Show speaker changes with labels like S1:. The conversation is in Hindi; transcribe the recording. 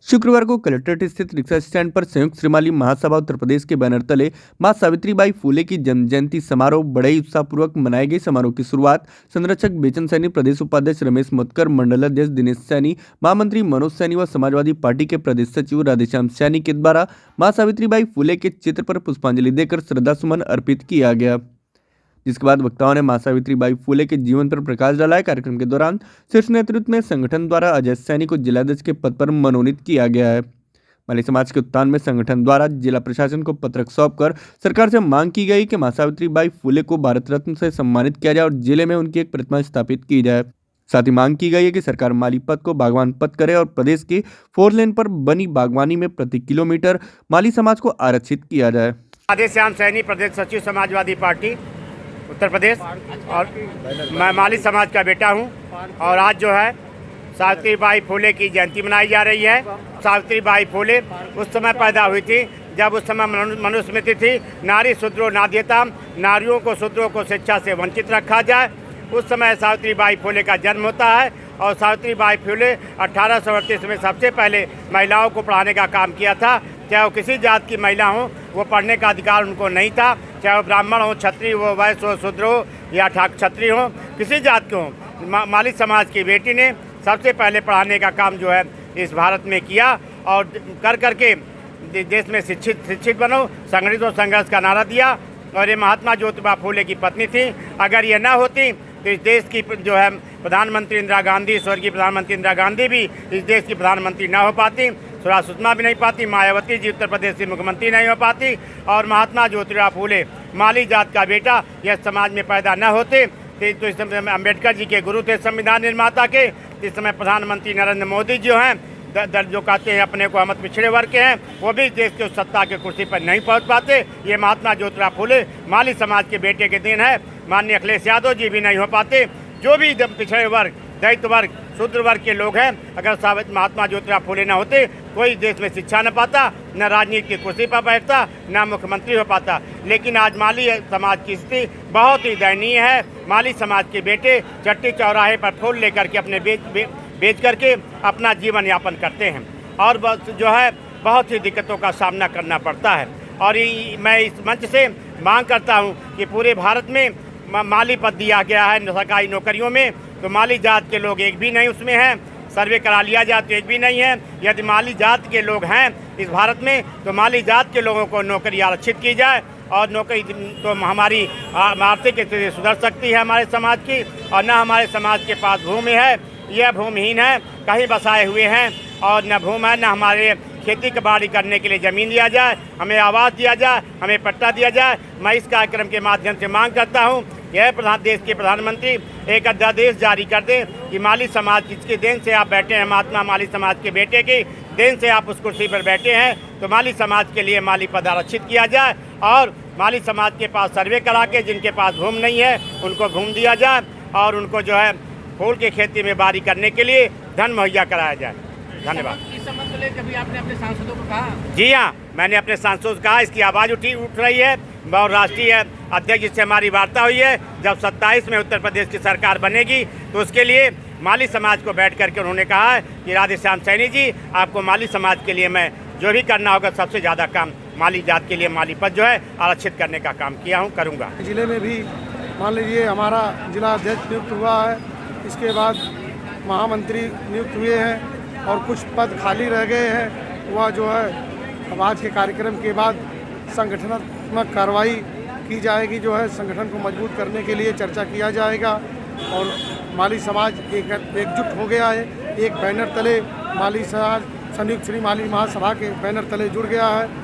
S1: शुक्रवार को कलेक्ट्रेट स्थित रिक्शा स्टैंड पर संयुक्त श्रीमाली महासभा उत्तर प्रदेश के बैनर तले मां सावित्रीबाई फूले की जन्म जयंती समारोह बड़े ही उत्साहपूर्वक मनाए गए। समारोह की शुरुआत संरक्षक बेचन सैनी, प्रदेश उपाध्यक्ष रमेश मोतकर, मंडलाध्यक्ष दिनेश सैनी, महामंत्री मनोज सैनी व समाजवादी पार्टी के प्रदेश सचिव राधेश्याम सैनी के द्वारा मां सावित्रीबाई फूले के चित्र पर पुष्पांजलि देकर श्रद्धासुमन अर्पित किया गया, जिसके बाद वक्ताओं ने मां सावित्रीबाई फूले के जीवन पर प्रकाश डाला। कार्यक्रम के दौरान शीर्ष नेतृत्व में संगठन द्वारा अजय सैनी को जिलाध्यक्ष के पद पर मनोनीत किया गया है। माली समाज के उत्थान में संगठन द्वारा जिला प्रशासन को पत्रक सौंपकर सरकार से मांग की गई कि मां सावित्रीबाई फूले को भारत रत्न से सम्मानित किया जाए और जिले में उनकी एक प्रतिमा स्थापित की जाए। साथ ही मांग की गई है कि सरकार माली पथ को बागवान पथ करे और प्रदेश की 4 लेन पर बनी बागवानी में प्रति किलोमीटर माली समाज को आरक्षित किया जाए।
S2: राधेश्याम सैनी, प्रदेश सचिव समाजवादी पार्टी उत्तर प्रदेश, और मैं माली समाज का बेटा हूं। और आज जो है सावित्रीबाई फूले की जयंती मनाई जा रही है। सावित्रीबाई फूले उस समय पैदा हुई थी जब उस समय मनुस्मृति थी, नारी शूद्रो नाद्यताम, नारियों को शूद्रों को शिक्षा से वंचित रखा जाए। उस समय सावित्रीबाई फूले का जन्म होता है और सावित्रीबाई फूले 1838 में सबसे पहले महिलाओं को पढ़ाने का काम किया था। चाहे वो किसी जात की महिला हो, वो पढ़ने का अधिकार उनको नहीं था, चाहे वो ब्राह्मण हो, क्षत्रिय हो, वैश्य हो, शूद्र हो या क्षत्रिय हो, किसी जात के हो। माली समाज की बेटी ने सबसे पहले पढ़ाने का काम जो है इस भारत में किया और कर करके देश में शिक्षित बनो, संगठित और संघर्ष का नारा दिया। और ये महात्मा ज्योतिबा फूले की पत्नी थी। अगर ये ना होती तो इस देश की जो है प्रधानमंत्री इंदिरा गांधी, स्वर्गीय प्रधानमंत्री इंदिरा गांधी भी इस देश की प्रधानमंत्री ना हो पाती, स्वराज सुषमा भी नहीं पाती, मायावती जी उत्तर प्रदेश की मुख्यमंत्री नहीं हो पाती, और महात्मा ज्योतिबा फूले माली जात का बेटा यह समाज में पैदा न होते तो इस समय अम्बेडकर जी के गुरु थे, संविधान निर्माता के। इस समय प्रधानमंत्री नरेंद्र मोदी जो हैं, जो कहते हैं अपने को हम पिछड़े वर्ग के हैं, वो भी देश के उस सत्ता के कुर्सी पर नहीं पहुंच पाते। ये महात्मा ज्योतिबा फूले माली समाज के बेटे के दिन है। माननीय अखिलेश यादव जी भी नहीं हो पाते। जो भी पिछड़े वर्ग, दैत्य वर्ग, शूद्र वर्ग के लोग हैं, अगर महात्मा ज्योतिबा फूले न होते, कोई देश में शिक्षा न पाता, न राजनीति की कुर्सी पर बैठता, न मुख्यमंत्री हो पाता। लेकिन आज माली समाज की स्थिति बहुत ही दयनीय है। माली समाज के बेटे चट्टी चौराहे पर फूल लेकर के अपने बेच करके अपना जीवन यापन करते हैं और जो है बहुत सी दिक्कतों का सामना करना पड़ता है। और मैं इस मंच से मांग करता हूं कि पूरे भारत में माली पद दिया गया है सरकारी नौकरियों में, तो माली जात के लोग एक भी नहीं उसमें हैं। सर्वे करा लिया जाए तो एक भी नहीं है। यदि माली जात के लोग हैं इस भारत में तो माली जात के लोगों को नौकरी आरक्षित की जाए और नौकरी तो हमारी आर्थिक स्थिति सुधर सकती है हमारे समाज की। और न हमारे समाज के पास भूमि है, यह भूमिहीन है, कहीं बसाए हुए हैं और न भूमि है, न हमारे खेती बाड़ी करने के लिए ज़मीन दिया जाए, हमें आवास दिया जाए, हमें पट्टा दिया जाए। मैं इस कार्यक्रम के माध्यम से मांग करता हूं, यह देश के प्रधानमंत्री एक अध्यादेश जारी कर दें कि माली समाज जिसकी देन से आप बैठे हैं, महात्मा माली समाज के बेटे की देन से आप उस कुर्सी पर बैठे हैं, तो माली समाज के लिए माली पद आरक्षित किया जाए और माली समाज के पास सर्वे करा के जिनके पास भूमि नहीं है उनको भूमि दिया जाए और उनको जो है फूल की खेती में बारी करने के लिए धन मुहैया कराया जाए। धन्यवाद।
S3: इस संबंध में कभी आपने अपने सांसदों को कहा?
S2: जी हाँ, मैंने अपने सांसदों से कहा, इसकी आवाज़ उठ रही है और राष्ट्रीय अध्यक्ष से हमारी वार्ता हुई है। जब 27 में उत्तर प्रदेश की सरकार बनेगी तो उसके लिए माली समाज को बैठ करके उन्होंने कहा है कि राधेश्याम सैनी जी, आपको माली समाज के लिए मैं जो भी करना होगा सबसे ज़्यादा काम माली जात के लिए माली पद जो है आरक्षित करने का काम किया हूँ, करूँगा।
S4: जिले में भी मान लीजिए हमारा जिला अध्यक्ष नियुक्त हुआ है, इसके बाद महामंत्री नियुक्त हुए हैं और कुछ पद खाली रह गए हैं। वह जो है अब आज के कार्यक्रम के बाद संगठनात्मक कार्रवाई की जाएगी, जो है संगठन को मजबूत करने के लिए चर्चा किया जाएगा। और माली समाज एकजुट हो गया है, एक बैनर तले माली समाज संयुक्त श्री माली महासभा के बैनर तले जुड़ गया है।